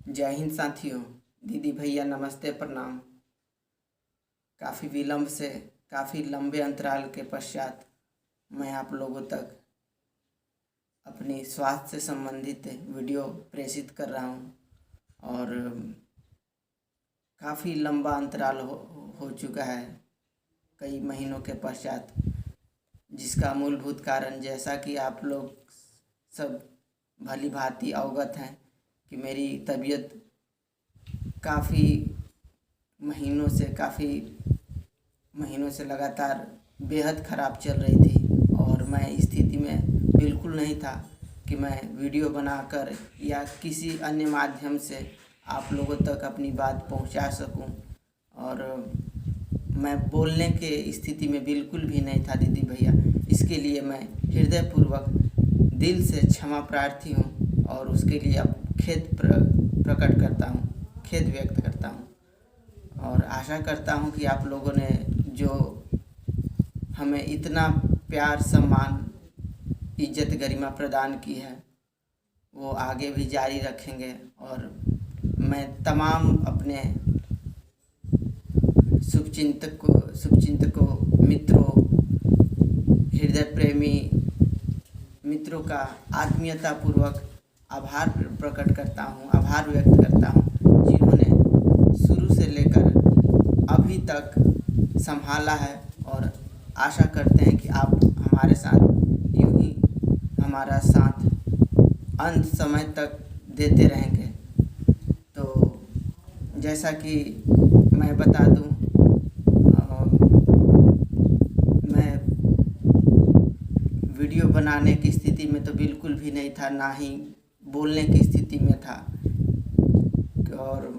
जय हिंद साथियों, दीदी भैया नमस्ते प्रणाम। काफ़ी विलम्ब से, काफ़ी लंबे अंतराल के पश्चात मैं आप लोगों तक अपनी स्वास्थ्य से संबंधित वीडियो प्रेषित कर रहा हूं। और काफ़ी लंबा अंतराल हो चुका है कई महीनों के पश्चात, जिसका मूलभूत कारण, जैसा कि आप लोग सब भली भांति अवगत हैं, कि मेरी तबीयत काफ़ी महीनों से लगातार बेहद ख़राब चल रही थी। और मैं इस स्थिति में बिल्कुल नहीं था कि मैं वीडियो बनाकर या किसी अन्य माध्यम से आप लोगों तक अपनी बात पहुंचा सकूं। और मैं बोलने के स्थिति में बिल्कुल भी नहीं था दीदी भैया। इसके लिए मैं हृदयपूर्वक दिल से क्षमा प्रार्थी हूं और उसके लिए अब खेद प्रकट करता हूं, खेद व्यक्त करता हूं। और आशा करता हूं कि आप लोगों ने जो हमें इतना प्यार, सम्मान, इज्जत, गरिमा प्रदान की है, वो आगे भी जारी रखेंगे। और मैं तमाम अपने शुभचिंतकों, मित्रों, हृदय प्रेमी मित्रों का आत्मीयतापूर्वक आभार प्रकट करता हूँ, आभार व्यक्त करता हूँ, जिन्होंने शुरू से लेकर अभी तक संभाला है। और आशा करते हैं कि आप हमारे साथ यूं ही हमारा साथ अंत समय तक देते रहेंगे। तो जैसा कि मैं बता दूं, मैं वीडियो बनाने की स्थिति में तो बिल्कुल भी नहीं था, ना ही बोलने की स्थिति में था। और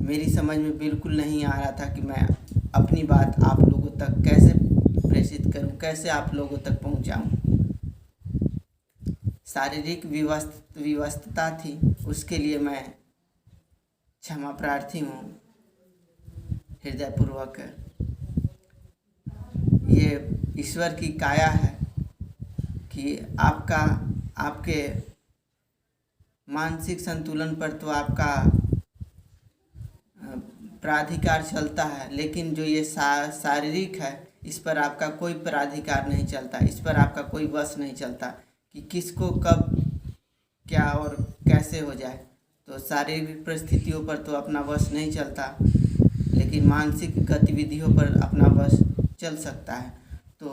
मेरी समझ में बिल्कुल नहीं आ रहा था कि मैं अपनी बात आप लोगों तक कैसे प्रेषित करूं, कैसे आप लोगों तक पहुंचाऊं। शारीरिक विवशता थी, उसके लिए मैं क्षमा प्रार्थी हूं हृदयपूर्वक। ये ईश्वर की काया है कि आपके मानसिक संतुलन पर तो आपका प्राधिकार चलता है, लेकिन जो ये शारीरिक है, इस पर आपका कोई प्राधिकार नहीं चलता, इस पर आपका कोई वश नहीं चलता कि किसको कब क्या और कैसे हो जाए। तो शारीरिक परिस्थितियों पर तो अपना वश नहीं चलता, लेकिन मानसिक गतिविधियों पर अपना वश चल सकता है। तो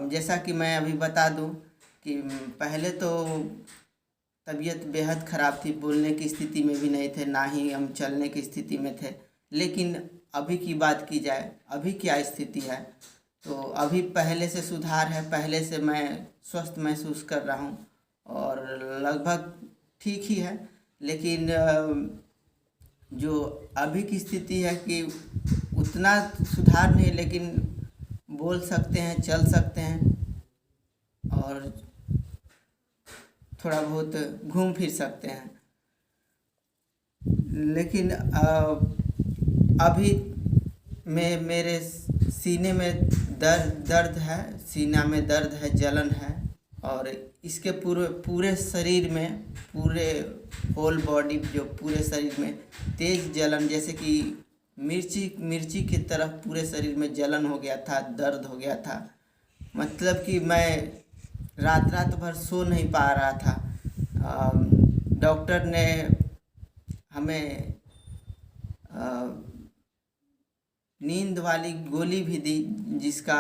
जैसा कि मैं अभी बता दूं कि पहले तो तबीयत बेहद ख़राब थी, बोलने की स्थिति में भी नहीं थे, ना ही हम चलने की स्थिति में थे। लेकिन अभी की बात की जाए, अभी क्या स्थिति है, तो अभी पहले से सुधार है, पहले से मैं स्वस्थ महसूस कर रहा हूँ और लगभग ठीक ही है। लेकिन जो अभी की स्थिति है कि उतना सुधार नहीं, लेकिन बोल सकते हैं, चल सकते हैं और थोड़ा बहुत घूम फिर सकते हैं। लेकिन अभी मेरे सीने में दर्द है, सीना में दर्द है, जलन है। और इसके पूरे शरीर में, पूरे होल बॉडी, जो पूरे शरीर में तेज जलन, जैसे कि मिर्ची की तरफ पूरे शरीर में जलन हो गया था, दर्द हो गया था। मतलब कि मैं रात भर सो नहीं पा रहा था। डॉक्टर ने हमें नींद वाली गोली भी दी, जिसका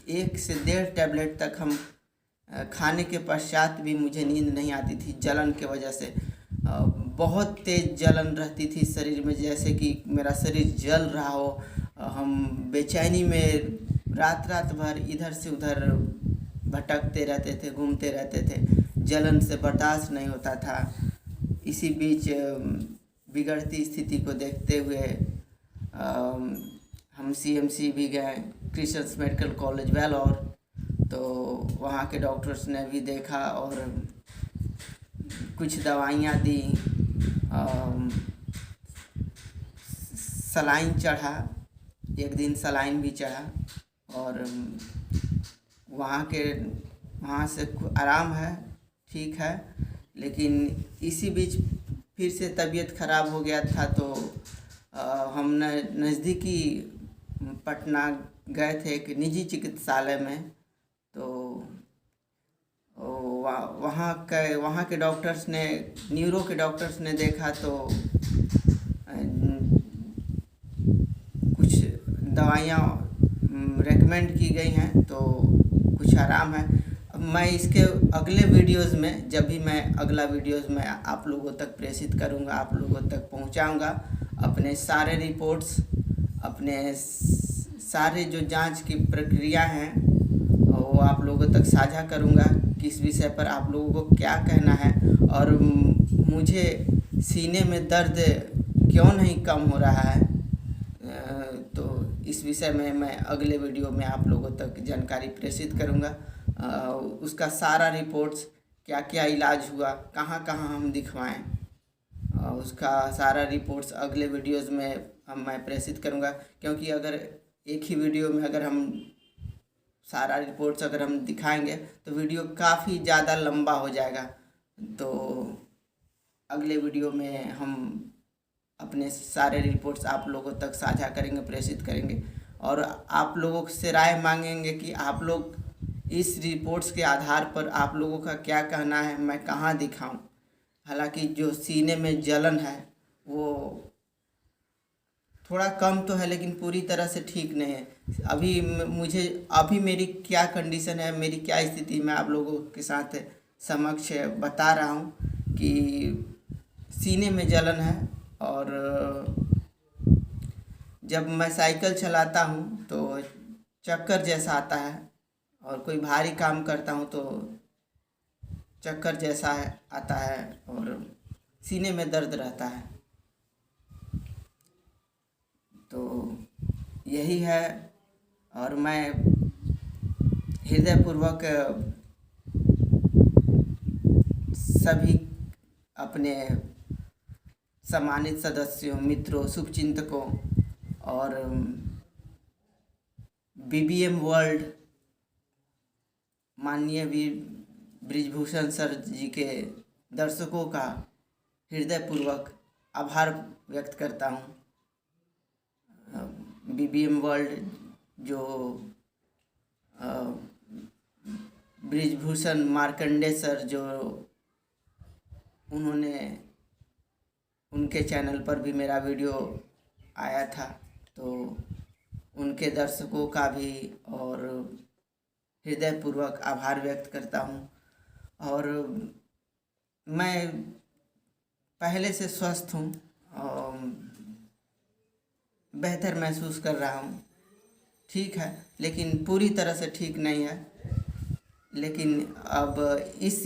1 से 1.5 टैबलेट तक हम खाने के पश्चात भी मुझे नींद नहीं आती थी, जलन के वजह से। बहुत तेज़ जलन रहती थी शरीर में, जैसे कि मेरा शरीर जल रहा हो। हम बेचैनी में रात भर इधर से उधर भटकते रहते थे, घूमते रहते थे, जलन से बर्दाश्त नहीं होता था। इसी बीच बिगड़ती स्थिति को देखते हुए हम CMC भी गए, क्रिश्चियंस मेडिकल कॉलेज वेलोर। तो वहाँ के डॉक्टर्स ने भी देखा और कुछ दवाइयाँ दी, सलाइन चढ़ा, 1 दिन सलाइन भी चढ़ा। और वहाँ से आराम है, ठीक है। लेकिन इसी बीच फिर से तबीयत ख़राब हो गया था, तो हम नज़दीकी पटना गए थे एक निजी चिकित्सालय में। तो वहाँ के डॉक्टर्स ने, न्यूरो के डॉक्टर्स ने देखा तो कुछ दवाइयाँ रेकमेंड की गई हैं, तो कुछ आराम है। अब मैं इसके अगले वीडियोज़ में, जब भी मैं अगला वीडियोज़ में आप लोगों तक प्रेषित करूँगा, आप लोगों तक पहुँचाऊँगा अपने सारे रिपोर्ट्स, अपने सारे जो जांच की प्रक्रिया हैं वो आप लोगों तक साझा करूँगा। किस विषय पर आप लोगों को क्या कहना है, और मुझे सीने में दर्द क्यों नहीं कम हो रहा है, तो इस विषय में मैं अगले वीडियो में आप लोगों तक जानकारी प्रेषित करूँगा। उसका सारा रिपोर्ट्स, क्या क्या इलाज हुआ, कहाँ कहाँ हम दिखवाएं, उसका सारा रिपोर्ट्स अगले वीडियोज़ में मैं प्रेषित करूँगा। क्योंकि अगर एक ही वीडियो में अगर हम सारा रिपोर्ट्स अगर हम दिखाएंगे तो वीडियो काफ़ी ज़्यादा लंबा हो जाएगा। तो अगले वीडियो में हम अपने सारे रिपोर्ट्स आप लोगों तक साझा करेंगे, प्रेषित करेंगे, और आप लोगों से राय मांगेंगे कि आप लोग इस रिपोर्ट्स के आधार पर आप लोगों का क्या कहना है, मैं कहाँ दिखाऊं। हालांकि जो सीने में जलन है वो थोड़ा कम तो है, लेकिन पूरी तरह से ठीक नहीं है। अभी मेरी क्या कंडीशन है, मेरी क्या स्थिति, मैं आप लोगों के साथ समक्ष बता रहा हूँ कि सीने में जलन है, और जब मैं साइकिल चलाता हूँ तो चक्कर जैसा आता है, और कोई भारी काम करता हूँ तो चक्कर जैसा आता है, और सीने में दर्द रहता है। तो यही है, और मैं हृदयपूर्वक सभी अपने सम्मानित सदस्यों, मित्रों, शुभचिंतकों और BBM वर्ल्ड माननीय वीर बृजभूषण सर जी के दर्शकों का हृदयपूर्वक आभार व्यक्त करता हूँ। BBM वर्ल्ड जो बृजभूषण मार्कंडे सर, जो उनके चैनल पर भी मेरा वीडियो आया था, तो उनके दर्शकों का भी और हृदयपूर्वक आभार व्यक्त करता हूँ। और मैं पहले से स्वस्थ हूँ और बेहतर महसूस कर रहा हूँ, ठीक है, लेकिन पूरी तरह से ठीक नहीं है। लेकिन अब इस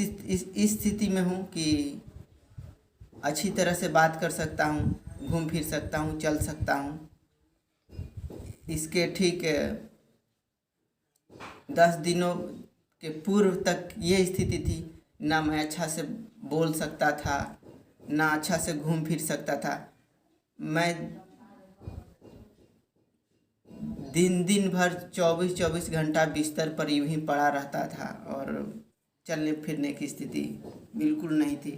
स्थिति में हूँ कि अच्छी तरह से बात कर सकता हूँ, घूम फिर सकता हूँ, चल सकता हूँ। इसके ठीक 10 दिनों के पूर्व तक ये स्थिति थी, ना मैं अच्छा से बोल सकता था, ना अच्छा से घूम फिर सकता था। मैं दिन भर 24 घंटा बिस्तर पर यूं ही पड़ा रहता था, और चलने फिरने की स्थिति बिल्कुल नहीं थी,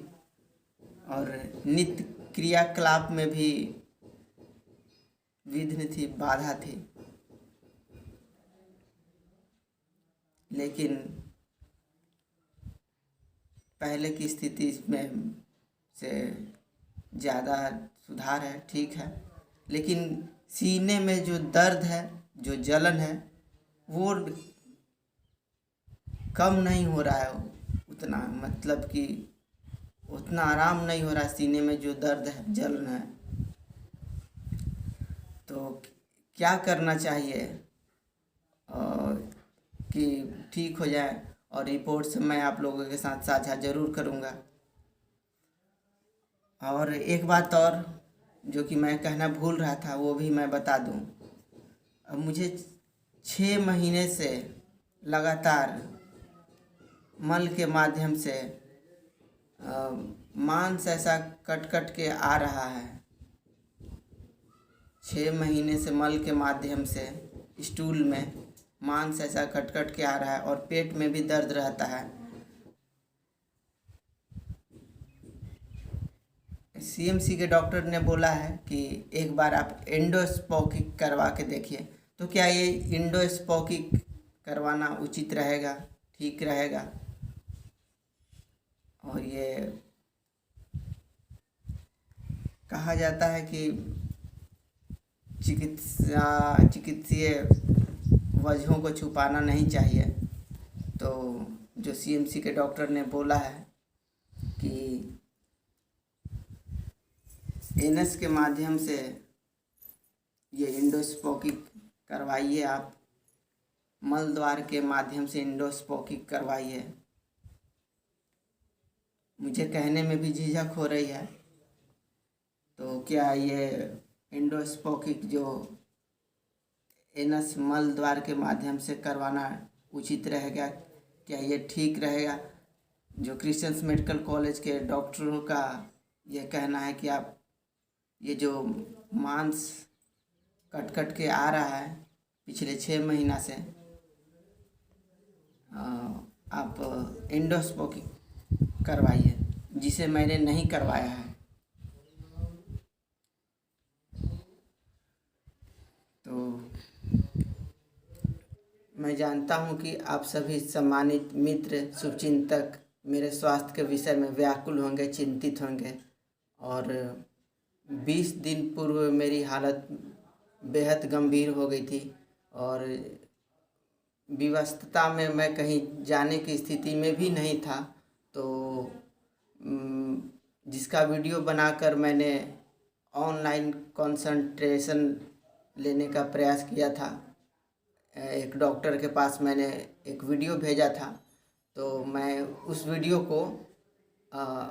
और नित्य क्रियाकलाप में भी विघ्न थी, बाधा थी। लेकिन पहले की स्थिति में से ज़्यादा सुधार है, ठीक है। लेकिन सीने में जो दर्द है, जो जलन है, वो कम नहीं हो रहा है उतना, मतलब कि उतना आराम नहीं हो रहा। सीने में जो दर्द है, जलन है, तो क्या करना चाहिए कि ठीक हो जाए, और रिपोर्ट्स मैं आप लोगों के साथ साझा ज़रूर करूँगा। और एक बात और जो कि मैं कहना भूल रहा था, वो भी मैं बता दूँ। अब मुझे 6 महीने से लगातार मल के माध्यम से मांस ऐसा कट के आ रहा है। 6 महीने से मल के माध्यम से स्टूल में मांस ऐसा कट के आ रहा है, और पेट में भी दर्द रहता है। सीएमसी के डॉक्टर ने बोला है कि एक बार आप एंडोस्कोपी करवा के देखिए। तो क्या ये एंडोस्कोपी करवाना उचित रहेगा, ठीक रहेगा? और ये कहा जाता है कि चिकित्सीय वजहों को छुपाना नहीं चाहिए। तो जो सीएमसी के डॉक्टर ने बोला है कि एनस के माध्यम से ये एंडोस्कोपी करवाइए, आप मल द्वार के माध्यम से एंडोस्कोपी करवाइए। मुझे कहने में भी झिझक हो रही है। तो क्या ये एंडोस्कोपी जो एनस मल द्वार के माध्यम से करवाना उचित रहेगा? क्या ये ठीक रहेगा? जो क्रिश्चियंस मेडिकल कॉलेज के डॉक्टरों का ये कहना है कि आप ये जो मांस कट कट के आ रहा है पिछले 6 महीना से, आप एंडोस्कोपी करवाइए, जिसे मैंने नहीं करवाया है। तो मैं जानता हूं कि आप सभी सम्मानित मित्र, शुभचिंतक मेरे स्वास्थ्य के विषय में व्याकुल होंगे, चिंतित होंगे। और 20 दिन पूर्व मेरी हालत बेहद गंभीर हो गई थी और विवशता में मैं कहीं जाने की स्थिति में भी नहीं था। तो जिसका वीडियो बनाकर मैंने ऑनलाइन कंसल्टेशन लेने का प्रयास किया था, एक डॉक्टर के पास मैंने एक वीडियो भेजा था। तो मैं उस वीडियो को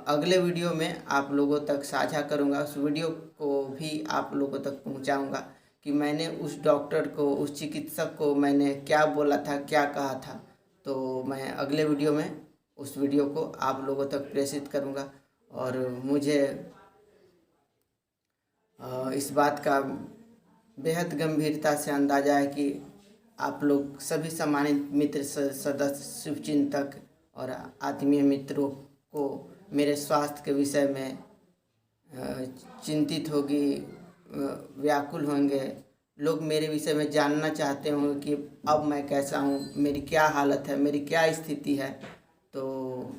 अगले वीडियो में आप लोगों तक साझा करूंगा। उस वीडियो को भी आप लोगों तक पहुंचाऊंगा कि मैंने उस डॉक्टर को, उस चिकित्सक को मैंने क्या बोला था, क्या कहा था। तो मैं अगले वीडियो में उस वीडियो को आप लोगों तक प्रेषित करूंगा। और मुझे इस बात का बेहद गंभीरता से अंदाज़ा है कि आप लोग सभी सम्मानित मित्र, सदस्य, शुभचिंतक और आत्मीय मित्रों को मेरे स्वास्थ्य के विषय में चिंतित होगी, व्याकुल होंगे। लोग मेरे विषय में जानना चाहते होंगे कि अब मैं कैसा हूँ, मेरी क्या हालत है, मेरी क्या स्थिति है। तो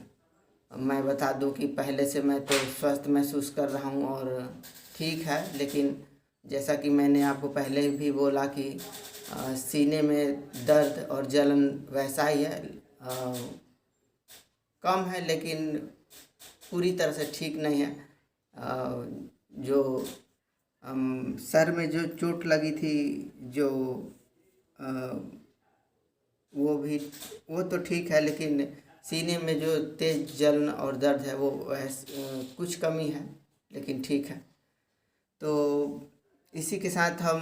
मैं बता दूं कि पहले से मैं तो स्वस्थ महसूस कर रहा हूँ और ठीक है। लेकिन जैसा कि मैंने आपको पहले भी बोला कि सीने में दर्द और जलन वैसा ही है, कम है लेकिन पूरी तरह से ठीक नहीं है। जो सर में जो चोट लगी थी, जो वो तो ठीक है, लेकिन सीने में जो तेज जलन और दर्द है वो कुछ कमी है, लेकिन ठीक है। तो इसी के साथ हम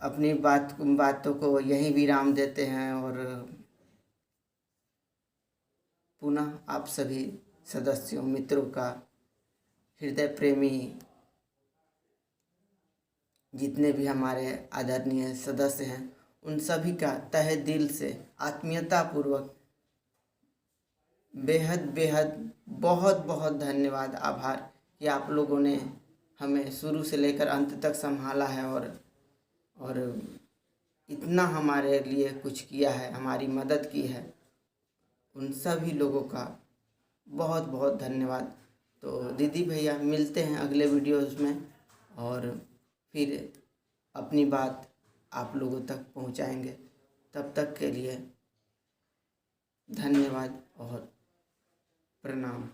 अपनी बातों को यहीं विराम देते हैं और पुनः आप सभी सदस्यों, मित्रों का, हृदय प्रेमी जितने भी हमारे आदरणीय सदस्य हैं, उन सभी का तहे दिल से आत्मीयता पूर्वक बेहद बेहद बहुत बहुत धन्यवाद, आभार कि आप लोगों ने हमें शुरू से लेकर अंत तक संभाला है और इतना हमारे लिए कुछ किया है, हमारी मदद की है। उन सभी लोगों का बहुत बहुत धन्यवाद। तो दीदी भैया, मिलते हैं अगले वीडियोस में और फिर अपनी बात आप लोगों तक पहुंचाएंगे। तब तक के लिए धन्यवाद और प्रणाम।